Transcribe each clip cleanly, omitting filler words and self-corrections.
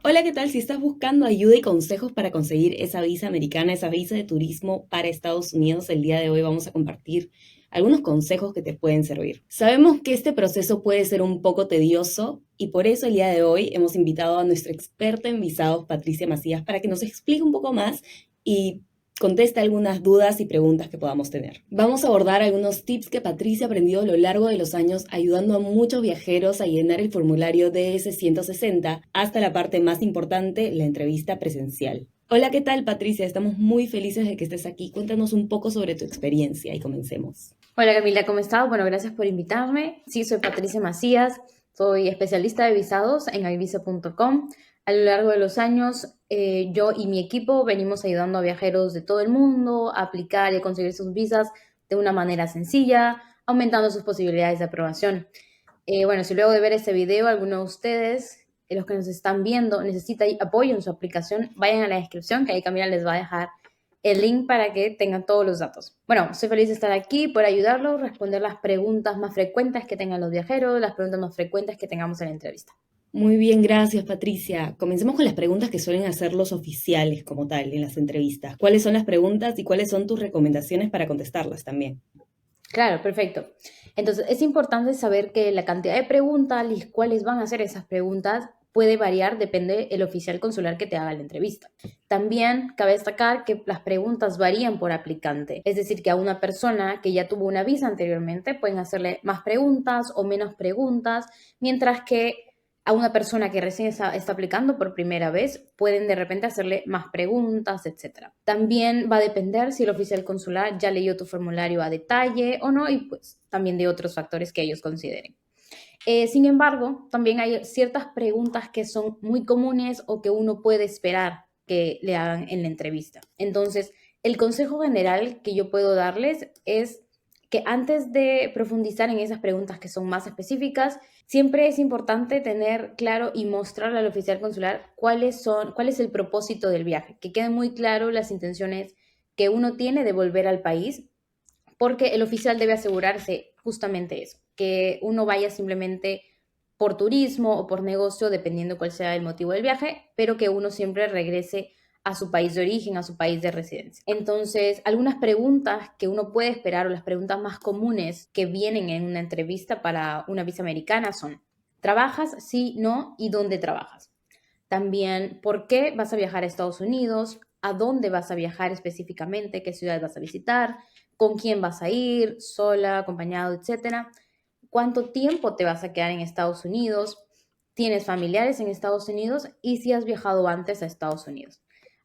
Hola, ¿qué tal? Si estás buscando ayuda y consejos para conseguir esa visa americana, esa visa de turismo para Estados Unidos, el día de hoy vamos a compartir algunos consejos que te pueden servir. Sabemos que este proceso puede ser un poco tedioso y por eso el día de hoy hemos invitado a nuestra experta en visados, Patricia Macías, para que nos explique un poco más y conteste algunas dudas y preguntas que podamos tener. Vamos a abordar algunos tips que Patricia aprendió a lo largo de los años ayudando a muchos viajeros a llenar el formulario DS-160 hasta la parte más importante, la entrevista presencial. Hola, ¿qué tal, Patricia? Estamos muy felices de que estés aquí. Cuéntanos un poco sobre tu experiencia y comencemos. Hola Camila, ¿cómo estás? Bueno, gracias por invitarme. Sí, soy Patricia Macías, soy especialista de visados en iVisa.com. A lo largo de los años, yo y mi equipo venimos ayudando a viajeros de todo el mundo a aplicar y a conseguir sus visas de una manera sencilla, aumentando sus posibilidades de aprobación. Bueno, si luego de ver este video, alguno de ustedes, los que nos están viendo, necesita apoyo en su aplicación, vayan a la descripción, que ahí Camila les va a dejar el link para que tengan todos los datos. Bueno, soy feliz de estar aquí por ayudarlos, responder las preguntas más frecuentes que tengan los viajeros, las preguntas más frecuentes que tengamos en la entrevista. Muy bien, gracias, Patricia. Comencemos con las preguntas que suelen hacer los oficiales como tal en las entrevistas. ¿Cuáles son las preguntas y cuáles son tus recomendaciones para contestarlas también? Claro, perfecto. Entonces, es importante saber que la cantidad de preguntas y cuáles van a ser esas preguntas puede variar, depende del oficial consular que te haga la entrevista. También cabe destacar que las preguntas varían por aplicante, es decir, que a una persona que ya tuvo una visa anteriormente pueden hacerle más preguntas o menos preguntas, mientras que a una persona que recién está aplicando por primera vez, pueden de repente hacerle más preguntas, etcétera. También va a depender si el oficial consular ya leyó tu formulario a detalle o no, y pues también de otros factores que ellos consideren. Sin embargo, también hay ciertas preguntas que son muy comunes o que uno puede esperar que le hagan en la entrevista. Entonces, el consejo general que yo puedo darles es que antes de profundizar en esas preguntas que son más específicas, siempre es importante tener claro y mostrarle al oficial consular cuál es el propósito del viaje, que queden muy claro las intenciones que uno tiene de volver al país, porque el oficial debe asegurarse justamente eso, que uno vaya simplemente por turismo o por negocio, dependiendo cuál sea el motivo del viaje, pero que uno siempre regrese a su país de origen, a su país de residencia. Entonces, algunas preguntas que uno puede esperar o las preguntas más comunes que vienen en una entrevista para una visa americana son: ¿trabajas? Sí, no, ¿y dónde trabajas? También, ¿por qué vas a viajar a Estados Unidos? ¿A dónde vas a viajar específicamente? ¿Qué ciudad vas a visitar? ¿Con quién vas a ir? ¿Sola, acompañado, etcétera? ¿Cuánto tiempo te vas a quedar en Estados Unidos? ¿Tienes familiares en Estados Unidos? Y si has viajado antes a Estados Unidos.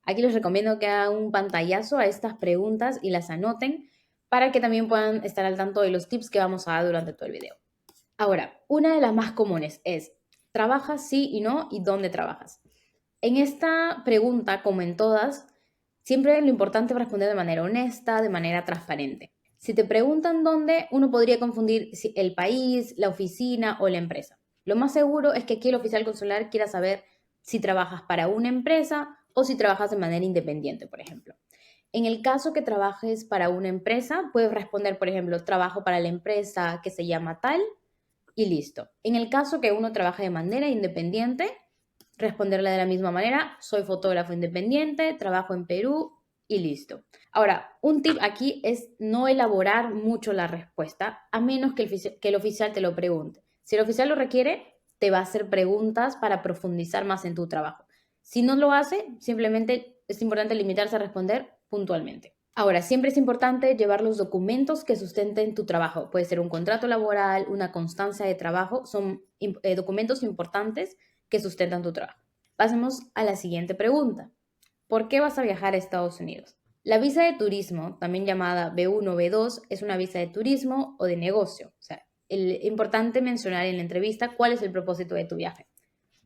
Aquí les recomiendo que hagan un pantallazo a estas preguntas y las anoten para que también puedan estar al tanto de los tips que vamos a dar durante todo el video. Ahora, una de las más comunes es: ¿trabajas sí y no? ¿Y dónde trabajas? En esta pregunta, como en todas, siempre lo importante es responder de manera honesta, de manera transparente. Si te preguntan dónde, uno podría confundir el país, la oficina o la empresa. Lo más seguro es que aquí el oficial consular quiera saber si trabajas para una empresa o si trabajas de manera independiente, por ejemplo. En el caso que trabajes para una empresa, puedes responder, por ejemplo, trabajo para la empresa que se llama tal y listo. En el caso que uno trabaje de manera independiente, responderle de la misma manera: soy fotógrafo independiente, trabajo en Perú y listo. Ahora, un tip aquí es no elaborar mucho la respuesta, a menos que el oficial te lo pregunte. Si el oficial lo requiere, te va a hacer preguntas para profundizar más en tu trabajo. Si no lo hace, simplemente es importante limitarse a responder puntualmente. Ahora, siempre es importante llevar los documentos que sustenten tu trabajo. Puede ser un contrato laboral, una constancia de trabajo, son documentos importantes que sustentan tu trabajo. Pasemos a la siguiente pregunta. ¿Por qué vas a viajar a Estados Unidos? La visa de turismo, también llamada B1 o B2, es una visa de turismo o de negocio. O sea, es importante mencionar en la entrevista cuál es el propósito de tu viaje.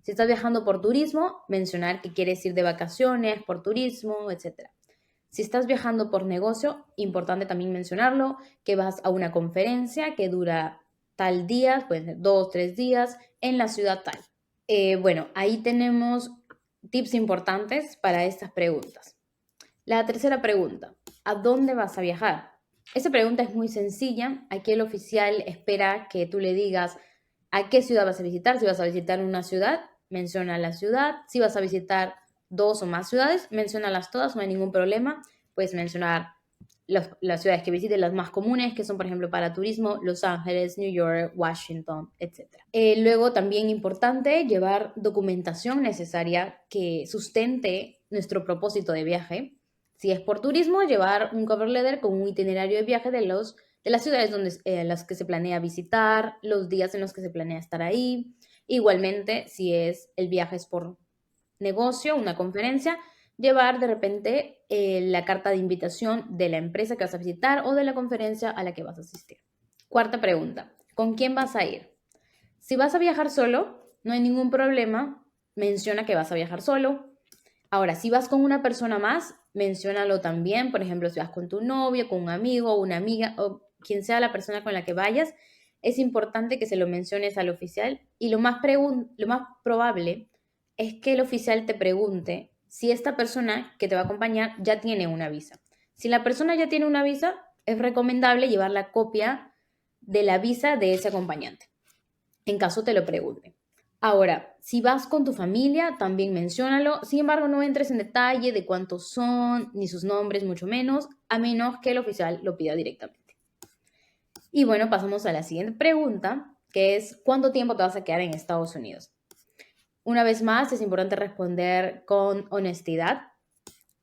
Si estás viajando por turismo, mencionar que quieres ir de vacaciones, por turismo, etc. Si estás viajando por negocio, importante también mencionarlo, que vas a una conferencia que dura tal día, pueden ser 2, 3 días, en la ciudad tal. Bueno, ahí tenemos tips importantes para estas preguntas. La tercera pregunta: ¿a dónde vas a viajar? Esta pregunta es muy sencilla. Aquí el oficial espera que tú le digas a qué ciudad vas a visitar. Si vas a visitar una ciudad, menciona la ciudad. Si vas a visitar 2 o más ciudades, menciónalas todas, no hay ningún problema. Puedes mencionar las ciudades que visites, las más comunes, que son, por ejemplo, para turismo, Los Ángeles, New York, Washington, etc. Luego, también importante, llevar documentación necesaria que sustente nuestro propósito de viaje. Si es por turismo, llevar un cover letter con un itinerario de viaje de las ciudades las que se planea visitar, los días en los que se planea estar ahí. Igualmente, si el viaje es por negocio, una conferencia, llevar de repente la carta de invitación de la empresa que vas a visitar o de la conferencia a la que vas a asistir. Cuarta pregunta, ¿con quién vas a ir? Si vas a viajar solo, no hay ningún problema, menciona que vas a viajar solo. Ahora, si vas con una persona más, menciónalo también, por ejemplo, si vas con tu novio, con un amigo, una amiga o quien sea la persona con la que vayas, es importante que se lo menciones al oficial y lo más probable es que el oficial te pregunte si esta persona que te va a acompañar ya tiene una visa. Si la persona ya tiene una visa, es recomendable llevar la copia de la visa de ese acompañante, en caso te lo pregunte. Ahora, si vas con tu familia, también menciónalo. Sin embargo, no entres en detalle de cuántos son, ni sus nombres, mucho menos, a menos que el oficial lo pida directamente. Y bueno, pasamos a la siguiente pregunta, que es ¿cuánto tiempo te vas a quedar en Estados Unidos? Una vez más, es importante responder con honestidad.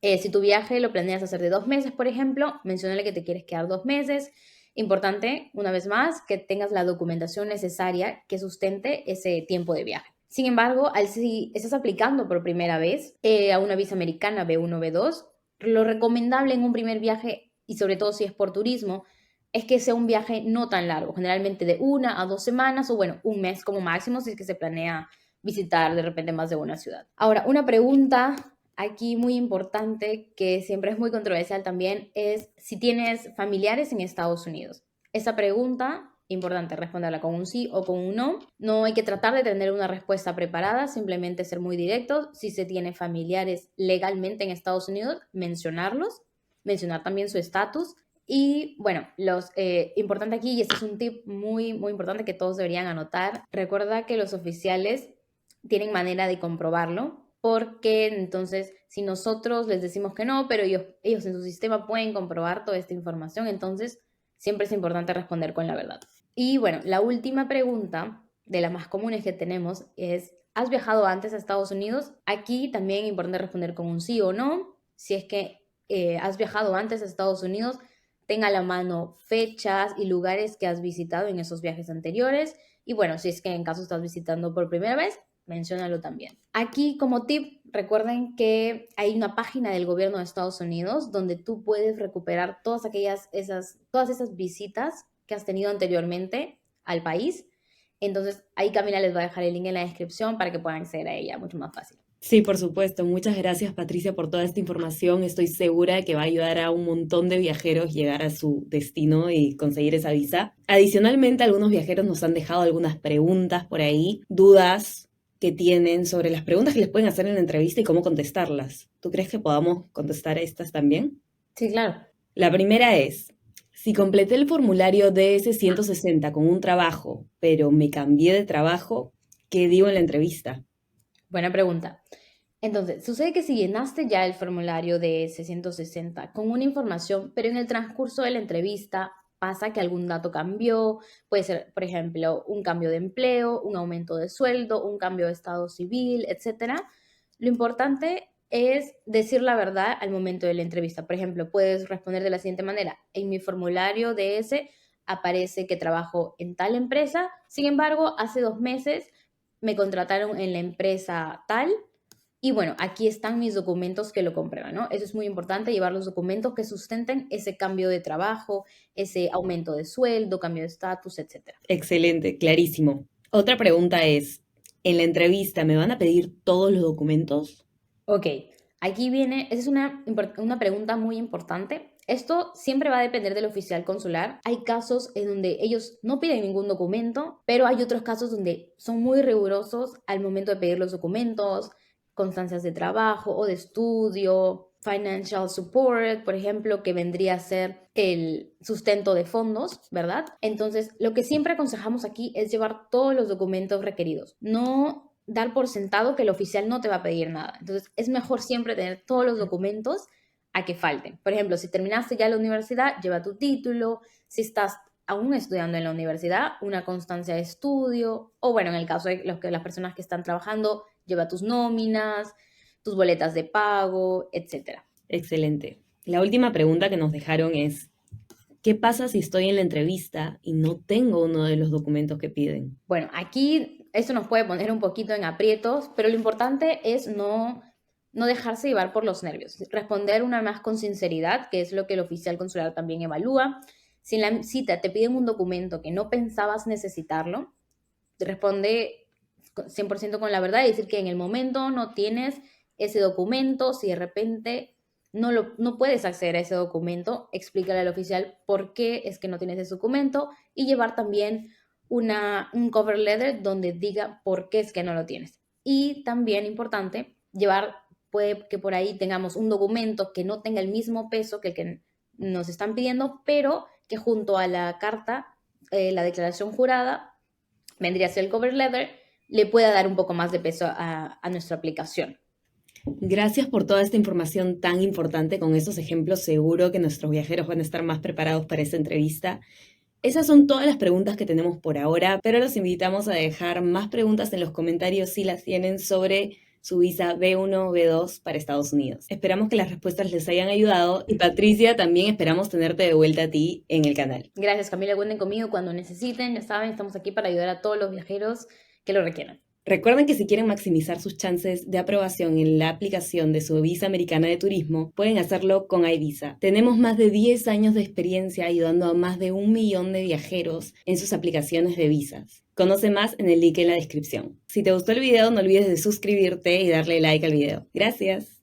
Si tu viaje lo planeas hacer de 2 meses, por ejemplo, menciónale que te quieres quedar 2 meses. Importante, una vez más, que tengas la documentación necesaria que sustente ese tiempo de viaje. Sin embargo, si estás aplicando por primera vez a una visa americana B1 o B2, lo recomendable en un primer viaje, y sobre todo si es por turismo, es que sea un viaje no tan largo, generalmente de 1 a 2 semanas o bueno, un mes como máximo si es que se planea visitar de repente más de una ciudad. Ahora, una pregunta aquí muy importante, que siempre es muy controversial también, es si tienes familiares en Estados Unidos. Esa pregunta, importante responderla con un sí o con un no. No hay que tratar de tener una respuesta preparada, simplemente ser muy directos. Si se tiene familiares legalmente en Estados Unidos, mencionarlos, mencionar también su estatus. Y bueno, importante aquí, y este es un tip muy, muy importante que todos deberían anotar, recuerda que los oficiales tienen manera de comprobarlo, porque entonces si nosotros les decimos que no, pero ellos en su sistema pueden comprobar toda esta información, entonces siempre es importante responder con la verdad. Y bueno, la última pregunta de las más comunes que tenemos es, ¿has viajado antes a Estados Unidos? Aquí también es importante responder con un sí o no. Si es que has viajado antes a Estados Unidos, tenga a la mano fechas y lugares que has visitado en esos viajes anteriores. Y bueno, si es que en caso estás visitando por primera vez, menciónalo también. Aquí como tip, recuerden que hay una página del gobierno de Estados Unidos donde tú puedes recuperar todas esas visitas que has tenido anteriormente al país. Entonces, ahí Camila les va a dejar el link en la descripción para que puedan acceder a ella mucho más fácil. Sí, por supuesto. Muchas gracias, Patricia, por toda esta información. Estoy segura de que va a ayudar a un montón de viajeros llegar a su destino y conseguir esa visa. Adicionalmente, algunos viajeros nos han dejado algunas preguntas por ahí, dudas que tienen sobre las preguntas que les pueden hacer en la entrevista y cómo contestarlas. ¿Tú crees que podamos contestar estas también? Sí, claro. La primera es, si completé el formulario DS-160 con un trabajo, pero me cambié de trabajo, ¿qué digo en la entrevista? Buena pregunta. Entonces, sucede que si llenaste ya el formulario de 660 con una información, pero en el transcurso de la entrevista pasa que algún dato cambió, puede ser, por ejemplo, un cambio de empleo, un aumento de sueldo, un cambio de estado civil, etcétera. Lo importante es decir la verdad al momento de la entrevista. Por ejemplo, puedes responder de la siguiente manera: en mi formulario de ese aparece que trabajo en tal empresa, sin embargo, hace 2 meses me contrataron en la empresa tal y bueno, aquí están mis documentos que lo comprueban, ¿no? Eso es muy importante, llevar los documentos que sustenten ese cambio de trabajo, ese aumento de sueldo, cambio de estatus, etcétera. Excelente, clarísimo. Otra pregunta es, ¿en la entrevista me van a pedir todos los documentos? Ok, aquí viene, esa es una pregunta muy importante. Esto siempre va a depender del oficial consular. Hay casos en donde ellos no piden ningún documento, pero hay otros casos donde son muy rigurosos al momento de pedir los documentos, constancias de trabajo o de estudio, financial support, por ejemplo, que vendría a ser el sustento de fondos, ¿verdad? Entonces, lo que siempre aconsejamos aquí es llevar todos los documentos requeridos. No dar por sentado que el oficial no te va a pedir nada. Entonces, es mejor siempre tener todos los documentos a que falten. Por ejemplo, si terminaste ya la universidad, lleva tu título. Si estás aún estudiando en la universidad, una constancia de estudio. O bueno, en el caso de las personas que están trabajando, lleva tus nóminas, tus boletas de pago, etc. Excelente. La última pregunta que nos dejaron es, ¿qué pasa si estoy en la entrevista y no tengo uno de los documentos que piden? Bueno, aquí esto nos puede poner un poquito en aprietos, pero lo importante es no dejarse llevar por los nervios. Responder una más con sinceridad, que es lo que el oficial consular también evalúa. Si en la cita te piden un documento que no pensabas necesitarlo, responde 100% con la verdad y decir que en el momento no tienes ese documento. Si de repente no puedes acceder a ese documento, explícale al oficial por qué es que no tienes ese documento y llevar también un cover letter donde diga por qué es que no lo tienes. Y también importante, puede que por ahí tengamos un documento que no tenga el mismo peso que el que nos están pidiendo, pero que junto a la carta, la declaración jurada, vendría a ser el cover letter, le pueda dar un poco más de peso a nuestra aplicación. Gracias por toda esta información tan importante. Con estos ejemplos seguro que nuestros viajeros van a estar más preparados para esta entrevista. Esas son todas las preguntas que tenemos por ahora, pero los invitamos a dejar más preguntas en los comentarios si las tienen sobre su visa B1 o B2 para Estados Unidos. Esperamos que las respuestas les hayan ayudado y Patricia, también esperamos tenerte de vuelta a ti en el canal. Gracias, Camila. Cuenten conmigo cuando necesiten. Ya saben, estamos aquí para ayudar a todos los viajeros que lo requieran. Recuerden que si quieren maximizar sus chances de aprobación en la aplicación de su visa americana de turismo, pueden hacerlo con iVisa. Tenemos más de 10 años de experiencia ayudando a más de 1 millón de viajeros en sus aplicaciones de visas. Conoce más en el link en la descripción. Si te gustó el video, no olvides de suscribirte y darle like al video. Gracias.